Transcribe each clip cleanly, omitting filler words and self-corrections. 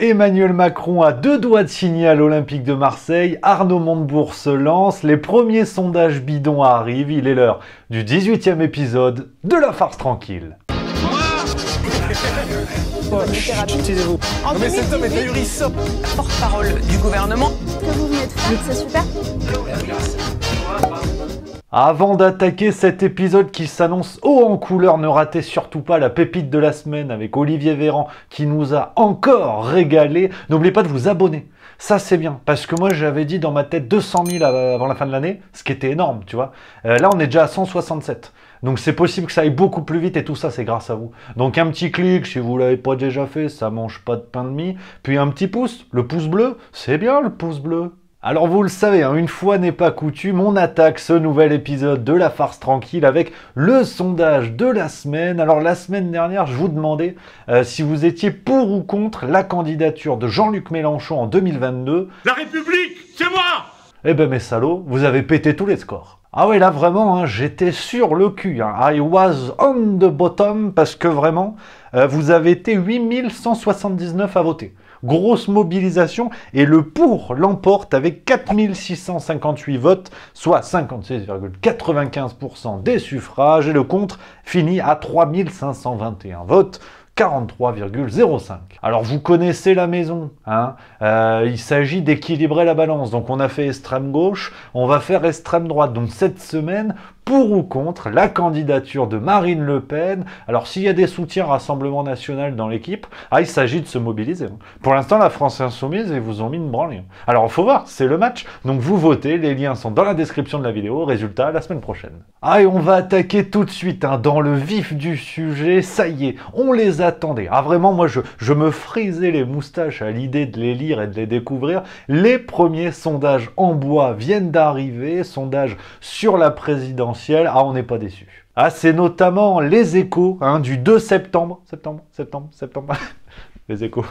Emmanuel Macron a 2 doigts de signer à l'Olympique de Marseille, Arnaud Montebourg se lance, les premiers sondages bidons arrivent, il est l'heure du 18e épisode de La Farce Tranquille. Taisez-vous. Mais cet homme est ahurissant. Porte-parole du gouvernement. Ce que vous venez de faire, c'est super. Avant d'attaquer cet épisode qui s'annonce haut en couleur, ne ratez surtout pas la pépite de la semaine avec Olivier Véran qui nous a encore régalé. N'oubliez pas de vous abonner. Ça c'est bien, parce que moi j'avais dit dans ma tête 200 000 avant la fin de l'année, ce qui était énorme, tu vois. Là on est déjà à 167. Donc c'est possible que ça aille beaucoup plus vite et tout ça c'est grâce à vous. Donc un petit clic si vous l'avez pas déjà fait, ça mange pas de pain de mie. Puis un petit pouce, le pouce bleu, c'est bien le pouce bleu. Alors vous le savez, hein, une fois n'est pas coutume, on attaque ce nouvel épisode de La Farce Tranquille avec le sondage de la semaine. Alors la semaine dernière, je vous demandais si vous étiez pour ou contre la candidature de Jean-Luc Mélenchon en 2022. La République, c'est moi! Eh ben mes salauds, vous avez pété tous les scores. Ah ouais, là vraiment, hein, j'étais sur le cul. Hein. I was on the bottom parce que vraiment, vous avez été 8179 à voter. Grosse mobilisation et le pour l'emporte avec 4658 votes, soit 56,95% des suffrages et le contre finit à 3521 votes. 43,05. Alors vous connaissez la maison, hein, il s'agit d'équilibrer la balance. Donc on a fait extrême gauche, on va faire extrême droite. Donc cette semaine, pour ou contre la candidature de Marine Le Pen. Alors s'il y a des soutiens Rassemblement National dans l'équipe, il s'agit de se mobiliser. Pour l'instant, la France Insoumise, ils vous ont mis une branlée. Alors il faut voir, c'est le match. Donc vous votez, les liens sont dans la description de la vidéo. Résultat, la semaine prochaine. Et on va attaquer tout de suite hein, dans le vif du sujet. Ça y est, on les attendait. Vraiment, moi, je me frisais les moustaches à l'idée de les lire et de les découvrir. Les premiers sondages en bois viennent d'arriver. Sondages sur la présidentielle. On n'est pas déçus. C'est notamment les Échos hein, du 2 septembre. Les Échos.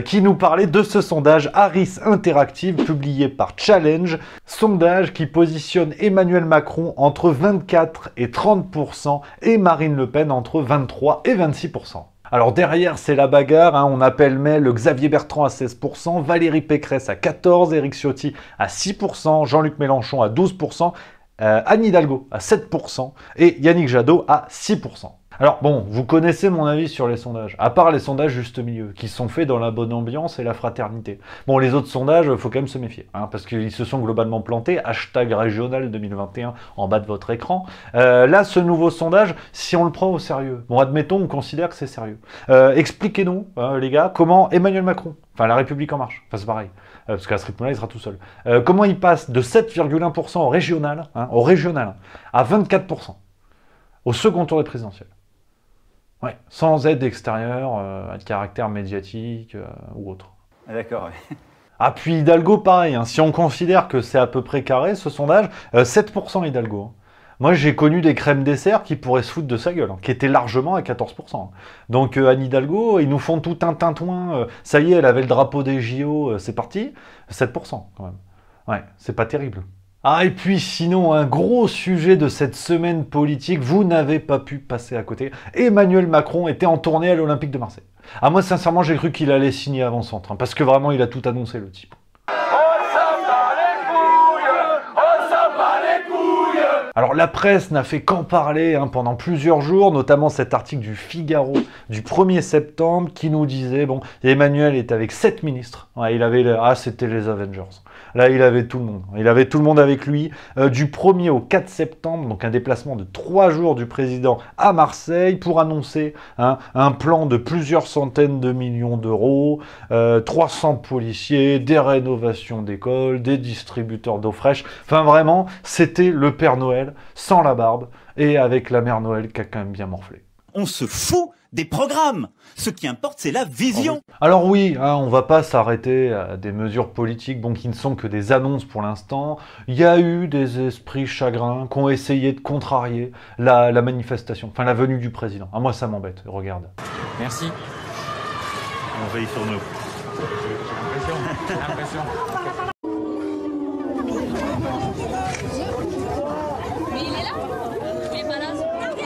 Qui nous parlait de ce sondage Harris Interactive publié par Challenge. Sondage qui positionne Emmanuel Macron entre 24 et 30% et Marine Le Pen entre 23 et 26%. Alors derrière, c'est la bagarre, hein, on appelle mail Xavier Bertrand à 16%, Valérie Pécresse à 14%, Éric Ciotti à 6%, Jean-Luc Mélenchon à 12%, Anne Hidalgo à 7% et Yannick Jadot à 6%. Alors bon, vous connaissez mon avis sur les sondages, à part les sondages juste milieu, qui sont faits dans la bonne ambiance et la fraternité. Bon, les autres sondages, il faut quand même se méfier, hein, parce qu'ils se sont globalement plantés, hashtag régional 2021 en bas de votre écran. Là, ce nouveau sondage, si on le prend au sérieux, bon, admettons, on considère que c'est sérieux. Expliquez-nous, les gars, comment Emmanuel Macron, enfin la République En Marche, enfin c'est pareil, parce qu'à ce rythme-là, il sera tout seul, comment il passe de 7,1% au régional, à 24%, au second tour des présidentielles. Ouais, sans aide extérieure, de caractère médiatique ou autre. D'accord, oui. Puis Hidalgo, pareil, hein, si on considère que c'est à peu près carré ce sondage, 7% Hidalgo. Hein. Moi j'ai connu des crèmes dessert qui pourraient se foutre de sa gueule, hein, qui étaient largement à 14%. Hein. Donc Anne Hidalgo, ils nous font tout un tintouin, ça y est, elle avait le drapeau des JO, c'est parti, 7% quand même. Ouais, c'est pas terrible. Et puis sinon, un gros sujet de cette semaine politique, vous n'avez pas pu passer à côté. Emmanuel Macron était en tournée à l'Olympique de Marseille. Moi sincèrement, j'ai cru qu'il allait signer avant-centre, hein, parce que vraiment, il a tout annoncé le type. Alors la presse n'a fait qu'en parler hein, pendant plusieurs jours, notamment cet article du Figaro du 1er septembre qui nous disait, bon, Emmanuel est avec 7 ministres, ouais, il avait c'était les Avengers. Là, il avait tout le monde. Il avait tout le monde avec lui. Du 1er au 4 septembre, donc un déplacement de 3 jours du président à Marseille pour annoncer hein, un plan de plusieurs centaines de millions d'euros, 300 policiers, des rénovations d'écoles, des distributeurs d'eau fraîche. Enfin, vraiment, c'était le Père Noël sans la barbe et avec la Mère Noël qui a quand même bien morflé. On se fout des programmes. Ce qui importe, c'est la vision. Alors oui, hein, on va pas s'arrêter à des mesures politiques bon, qui ne sont que des annonces pour l'instant. Il y a eu des esprits chagrins qui ont essayé de contrarier la manifestation, enfin la venue du président. Moi, ça m'embête, regarde. Merci. On veille sur nous. J'ai l'impression. Mais il est là? Il est pas là?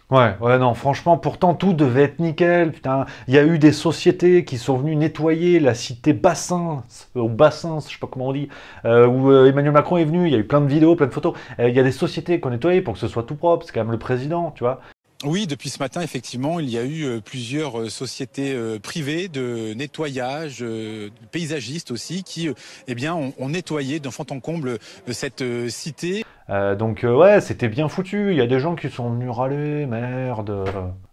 Ouais, non, franchement, pourtant, tout devait être nickel, putain. Il y a eu des sociétés qui sont venues nettoyer la cité Bassins, au Bassins, je sais pas comment on dit, où Emmanuel Macron est venu, il y a eu plein de vidéos, plein de photos. Il y a des sociétés qui ont nettoyé pour que ce soit tout propre, c'est quand même le président, tu vois. Oui, depuis ce matin, effectivement, il y a eu plusieurs sociétés privées de nettoyage, paysagistes aussi, qui eh bien, ont nettoyé de fond en comble cette cité. Donc ouais, c'était bien foutu, il y a des gens qui sont venus râler, merde.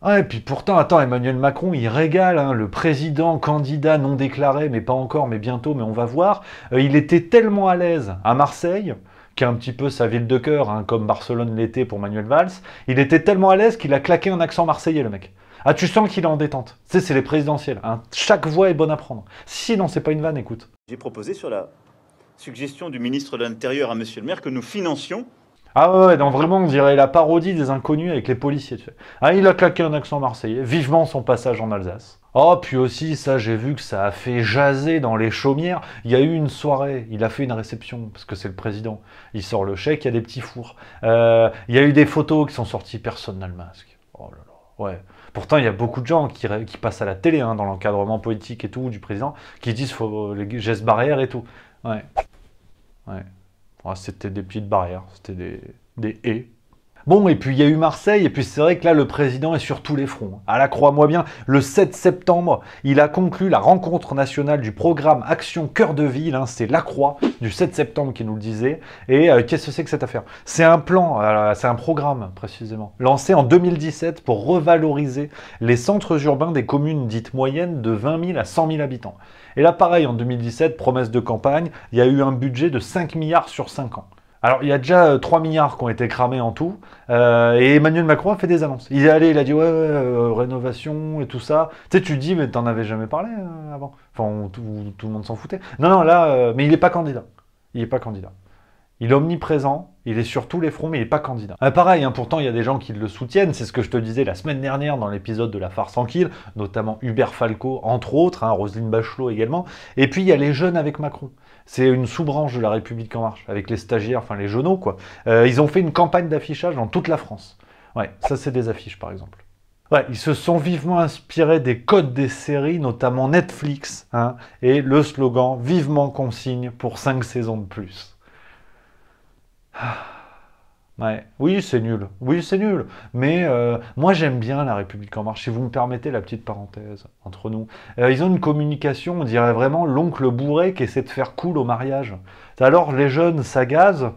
Ouais, et puis pourtant, attends, Emmanuel Macron, il régale, hein, le président candidat non déclaré, mais pas encore, mais bientôt, mais on va voir. Il était tellement à l'aise à Marseille, qui est un petit peu sa ville de cœur, hein, comme Barcelone l'était pour Manuel Valls, il était tellement à l'aise qu'il a claqué un accent marseillais, le mec. Ah, tu sens qu'il est en détente. Tu sais, c'est les présidentielles, hein. Chaque voix est bonne à prendre. Si, non, c'est pas une vanne, écoute. J'ai proposé sur la suggestion du ministre de l'Intérieur à Monsieur le maire que nous financions. Ah ouais, non, vraiment, on dirait la parodie des Inconnus avec les policiers, tu sais. Ah, il a claqué un accent marseillais, vivement son passage en Alsace. Oh, puis aussi, ça, j'ai vu que ça a fait jaser dans les chaumières. Il y a eu une soirée, il a fait une réception, parce que c'est le président. Il sort le chèque, il y a des petits fours. Il y a eu des photos qui sont sorties, personne n'a le masque. Oh là là, ouais. Pourtant, il y a beaucoup de gens qui passent à la télé, hein, dans l'encadrement politique et tout, du président, qui disent faut les gestes barrières et tout. Ouais. Ouais. Ouais, c'était des petites barrières, c'était des haies. Bon, et puis il y a eu Marseille, et puis c'est vrai que là, le président est sur tous les fronts. Ah là, crois-moi bien, le 7 septembre, il a conclu la rencontre nationale du programme Action Cœur de Ville, hein, c'est la Croix du 7 septembre qui nous le disait. Et qu'est-ce que c'est que cette affaire? C'est un plan, c'est un programme précisément, lancé en 2017 pour revaloriser les centres urbains des communes dites moyennes de 20 000 à 100 000 habitants. Et là, pareil, en 2017, promesse de campagne, il y a eu un budget de 5 milliards sur 5 ans. Alors, il y a déjà 3 milliards qui ont été cramés en tout, et Emmanuel Macron a fait des annonces. Il est allé, il a dit, ouais, rénovation et tout ça. Tu sais, tu te dis, mais t'en avais jamais parlé avant. Enfin, tout le monde s'en foutait. Non, là, mais il n'est pas candidat. Il n'est pas candidat. Il est omniprésent, il est sur tous les fronts, mais il n'est pas candidat. Pareil, hein, pourtant, il y a des gens qui le soutiennent, c'est ce que je te disais la semaine dernière dans l'épisode de La Farce Tranquille, notamment Hubert Falco, entre autres, hein, Roselyne Bachelot également. Et puis, il y a les jeunes avec Macron. C'est une sous-branche de La République En Marche, avec les stagiaires, enfin les jeuneaux, quoi. Ils ont fait une campagne d'affichage dans toute la France. Ouais, ça, c'est des affiches, par exemple. Ouais, ils se sont vivement inspirés des codes des séries, notamment Netflix, hein, et le slogan « Vivement qu'on signe pour 5 saisons de plus ». Ouais. Oui, c'est nul. Oui, c'est nul. Mais moi, j'aime bien La République En Marche. Si vous me permettez la petite parenthèse entre nous. Ils ont une communication, on dirait vraiment l'oncle bourré qui essaie de faire cool au mariage. Alors, les jeunes s'agazent.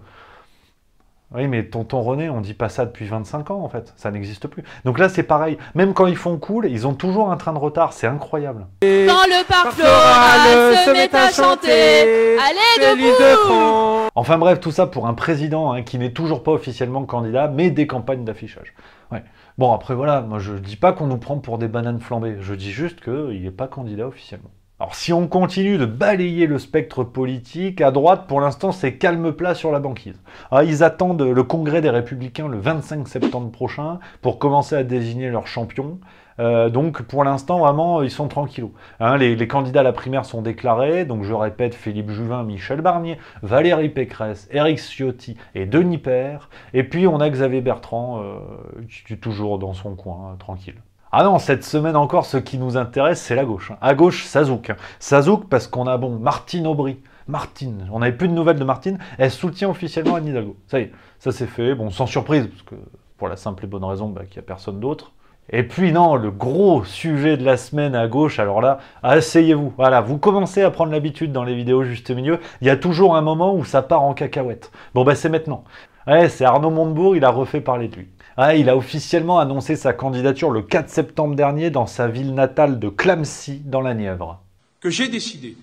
Oui, mais tonton René, on dit pas ça depuis 25 ans, en fait. Ça n'existe plus. Donc là, c'est pareil. Même quand ils font cool, ils ont toujours un train de retard. C'est incroyable. Quand le parc floral se met à chanter, allez debout. Enfin bref, tout ça pour un président, hein, qui n'est toujours pas officiellement candidat, mais des campagnes d'affichage. Ouais. Bon, après voilà, moi je dis pas qu'on nous prend pour des bananes flambées. Je dis juste qu'il n'est pas candidat officiellement. Alors si on continue de balayer le spectre politique, à droite, pour l'instant, c'est calme plat sur la banquise. Alors, ils attendent le congrès des Républicains le 25 septembre prochain pour commencer à désigner leurs champions. Donc pour l'instant, vraiment, ils sont tranquillous. Hein, les candidats à la primaire sont déclarés, donc je répète, Philippe Juvin, Michel Barnier, Valérie Pécresse, Éric Ciotti et Denis Père. Et puis on a Xavier Bertrand, qui est toujours dans son coin, tranquille. Ah non, cette semaine encore, ce qui nous intéresse, c'est la gauche. Hein. À gauche, ça zouk. Hein. Ça zouk parce qu'on a, bon, Martine Aubry. Martine, on n'avait plus de nouvelles de Martine. Elle soutient officiellement Anne Hidalgo. Ça y est, ça c'est fait. Bon, sans surprise, parce que pour la simple et bonne raison qu'il n'y a personne d'autre. Et puis non, le gros sujet de la semaine à gauche, alors là, asseyez-vous. Voilà, vous commencez à prendre l'habitude dans les vidéos juste milieu. Il y a toujours un moment où ça part en cacahuète. Bon, bah c'est maintenant. Ouais, c'est Arnaud Montebourg, il a refait parler de lui. Ah, il a officiellement annoncé sa candidature le 4 septembre dernier dans sa ville natale de Clamecy, dans la Nièvre. Que j'ai décidé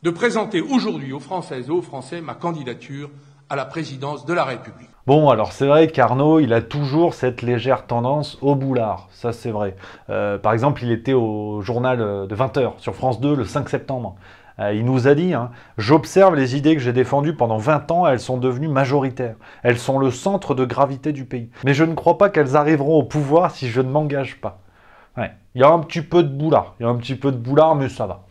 de présenter aujourd'hui aux Françaises et aux Français ma candidature à la présidence de la République. Bon, alors c'est vrai qu'Arnaud, il a toujours cette légère tendance au boulard, ça c'est vrai. Par exemple, il était au journal de 20h sur France 2 le 5 septembre. Il nous a dit, hein, « J'observe les idées que j'ai défendues pendant 20 ans, elles sont devenues majoritaires. Elles sont le centre de gravité du pays. Mais je ne crois pas qu'elles arriveront au pouvoir si je ne m'engage pas. » Ouais. Il y a un petit peu de boulard, mais ça va,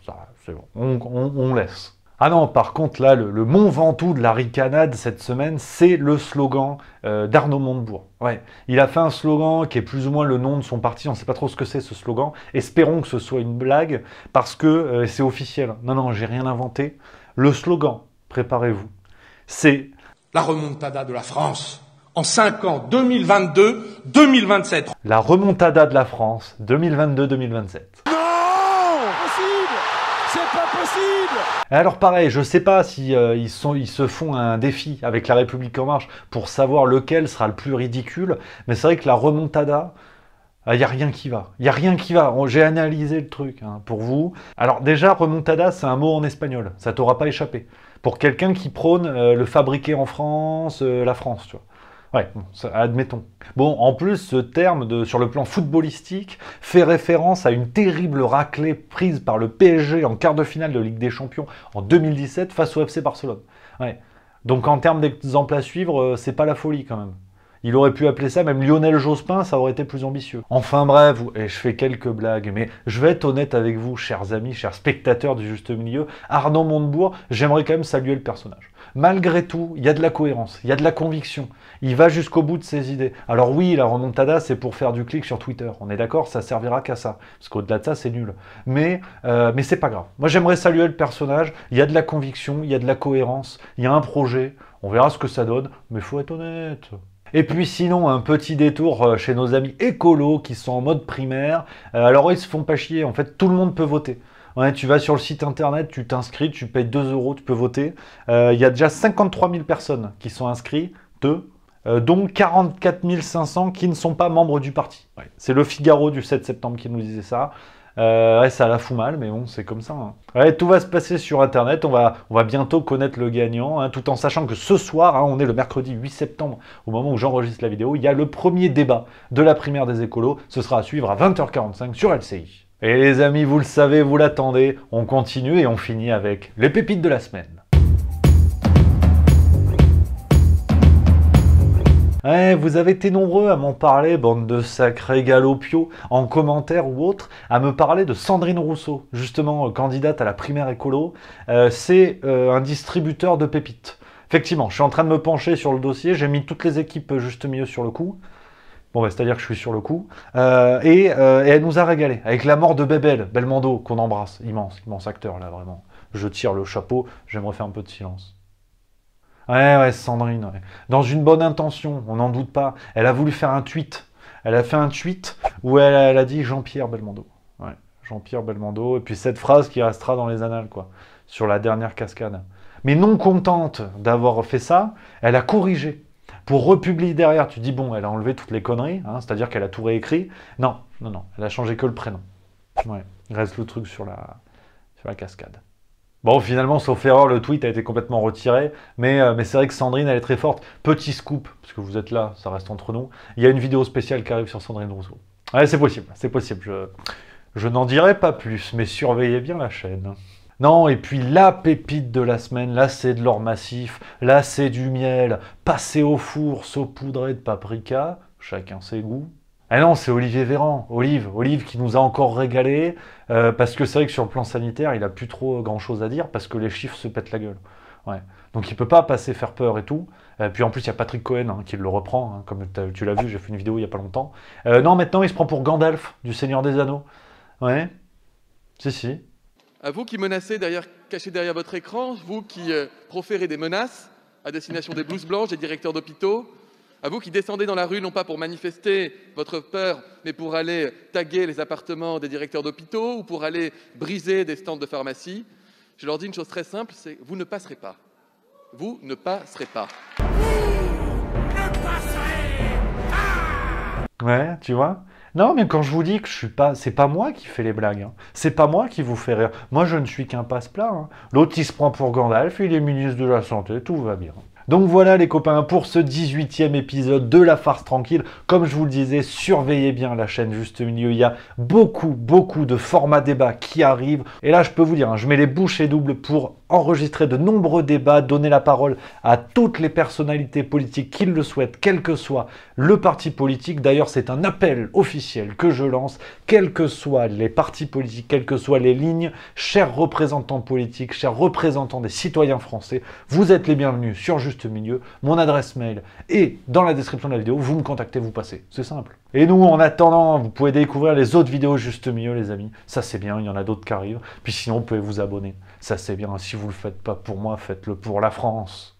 c'est bon, on laisse. Ah non, par contre, là, le mont Ventoux de la ricanade cette semaine, c'est le slogan d'Arnaud Montebourg. Ouais, il a fait un slogan qui est plus ou moins le nom de son parti, on ne sait pas trop ce que c'est ce slogan. Espérons que ce soit une blague, parce que c'est officiel. Non, non, j'ai rien inventé. Le slogan, préparez-vous, c'est... La remontada de la France en 5 ans, 2022-2027. La remontada de la France, 2022-2027. Alors pareil, je sais pas si ils se font un défi avec La République En Marche pour savoir lequel sera le plus ridicule, mais c'est vrai que la remontada, il n'y a rien qui va. Il n'y a rien qui va. J'ai analysé le truc pour vous. Alors déjà, remontada, c'est un mot en espagnol. Ça t'aura pas échappé. Pour quelqu'un qui prône le fabriqué en France, la France, tu vois. Ouais, bon, ça, admettons. Bon, en plus, ce terme, sur le plan footballistique, fait référence à une terrible raclée prise par le PSG en quart de finale de Ligue des Champions en 2017 face au FC Barcelone. Ouais. Donc en termes d'exemple à suivre, c'est pas la folie quand même. Il aurait pu appeler ça même Lionel Jospin, ça aurait été plus ambitieux. Enfin bref, et je fais quelques blagues, mais je vais être honnête avec vous, chers amis, chers spectateurs du Juste Milieu, Arnaud Montebourg, j'aimerais quand même saluer le personnage. Malgré tout, il y a de la cohérence, il y a de la conviction. Il va jusqu'au bout de ses idées. Alors oui, la remontada, c'est pour faire du clic sur Twitter. On est d'accord, ça servira qu'à ça. Parce qu'au-delà de ça, c'est nul. Mais c'est pas grave. Moi, j'aimerais saluer le personnage. Il y a de la conviction, il y a de la cohérence, il y a un projet. On verra ce que ça donne, mais il faut être honnête. Et puis sinon, un petit détour chez nos amis écolos qui sont en mode primaire. Alors, ils se font pas chier. En fait, tout le monde peut voter. Ouais, tu vas sur le site internet, tu t'inscris, tu payes 2 €, tu peux voter. Il y a déjà 53 000 personnes qui sont inscrites, dont 44 500 qui ne sont pas membres du parti. Ouais. C'est le Figaro du 7 septembre qui nous disait ça. Ouais, ça la fout mal, mais bon, c'est comme ça. Ouais, tout va se passer sur internet, on va bientôt connaître le gagnant, tout en sachant que ce soir, on est le mercredi 8 septembre, au moment où j'enregistre la vidéo, il y a le premier débat de la primaire des écolos. Ce sera à suivre à 20h45 sur LCI. Et les amis, vous le savez, vous l'attendez, on continue et on finit avec les pépites de la semaine. Ouais, vous avez été nombreux à m'en parler, bande de sacrés galopios, en commentaire ou autre, à me parler de Sandrine Rousseau, justement candidate à la primaire écolo. C'est un distributeur de pépites. Effectivement, je suis en train de me pencher sur le dossier, j'ai mis toutes les équipes juste milieu sur le coup. Bon, bah, c'est-à-dire que je suis sur le coup. Et elle nous a régalé. Avec la mort de Bébel, Belmondo, qu'on embrasse. Immense, immense acteur, là, vraiment. Je tire le chapeau, j'aimerais faire un peu de silence. Ouais, Sandrine, ouais. Dans une bonne intention, on n'en doute pas. Elle a voulu faire un tweet. Elle a fait un tweet où elle a dit Jean-Pierre Belmondo. Ouais, Jean-Pierre Belmondo. Et puis cette phrase qui restera dans les annales, quoi. Sur la dernière cascade. Mais non contente d'avoir fait ça, elle a corrigé. Pour republier derrière, tu dis, bon, elle a enlevé toutes les conneries, c'est-à-dire qu'elle a tout réécrit. Non, elle a changé que le prénom. Ouais, il reste le truc sur la cascade. Bon, finalement, sauf erreur, le tweet a été complètement retiré, mais c'est vrai que Sandrine, elle est très forte. Petit scoop, parce que vous êtes là, ça reste entre nous, il y a une vidéo spéciale qui arrive sur Sandrine Rousseau. Ouais, c'est possible, je n'en dirai pas plus, mais surveillez bien la chaîne. Non, et puis la pépite de la semaine, là c'est de l'or massif, là c'est du miel, passé au four, saupoudré de paprika, chacun ses goûts. Ah non, c'est Olivier Véran, Olive qui nous a encore régalé, parce que c'est vrai que sur le plan sanitaire, il a plus trop grand chose à dire, parce que les chiffres se pètent la gueule. Ouais. Donc il peut pas passer faire peur et tout. Puis en plus, il y a Patrick Cohen qui le reprend, comme tu l'as vu, j'ai fait une vidéo il y a pas longtemps. Non, maintenant il se prend pour Gandalf, du Seigneur des Anneaux. Ouais, si. À vous qui menacez cachés derrière votre écran, vous qui proférez des menaces à destination des blouses blanches, des directeurs d'hôpitaux, à vous qui descendez dans la rue non pas pour manifester votre peur, mais pour aller taguer les appartements des directeurs d'hôpitaux ou pour aller briser des stands de pharmacie, je leur dis une chose très simple, c'est vous ne passerez pas. Vous ne passerez pas. Ouais, tu vois ? Non, mais quand je vous dis que je suis pas... C'est pas moi qui fais les blagues. C'est pas moi qui vous fais rire. Moi, je ne suis qu'un passe-plat. L'autre, il se prend pour Gandalf, il est ministre de la Santé, tout va bien. Donc voilà les copains pour ce 18e épisode de La Farce Tranquille. Comme je vous le disais, surveillez bien la chaîne Juste Milieu. Il y a beaucoup de formats débats qui arrivent. Et là, je peux vous dire, je mets les bouchées doubles pour enregistrer de nombreux débats, donner la parole à toutes les personnalités politiques qui le souhaitent, quel que soit le parti politique. D'ailleurs, c'est un appel officiel que je lance, quels que soient les partis politiques, quelles que soient les lignes, chers représentants politiques, chers représentants des citoyens français, vous êtes les bienvenus sur Juste Milieu. Mon adresse mail est dans la description de la vidéo. Vous me contactez, vous passez. C'est simple. Et nous, en attendant, vous pouvez découvrir les autres vidéos Juste Milieu, les amis. Ça, c'est bien. Il y en a d'autres qui arrivent. Puis sinon, vous pouvez vous abonner. Ça, c'est bien. Si vous ne le faites pas pour moi, faites-le pour la France.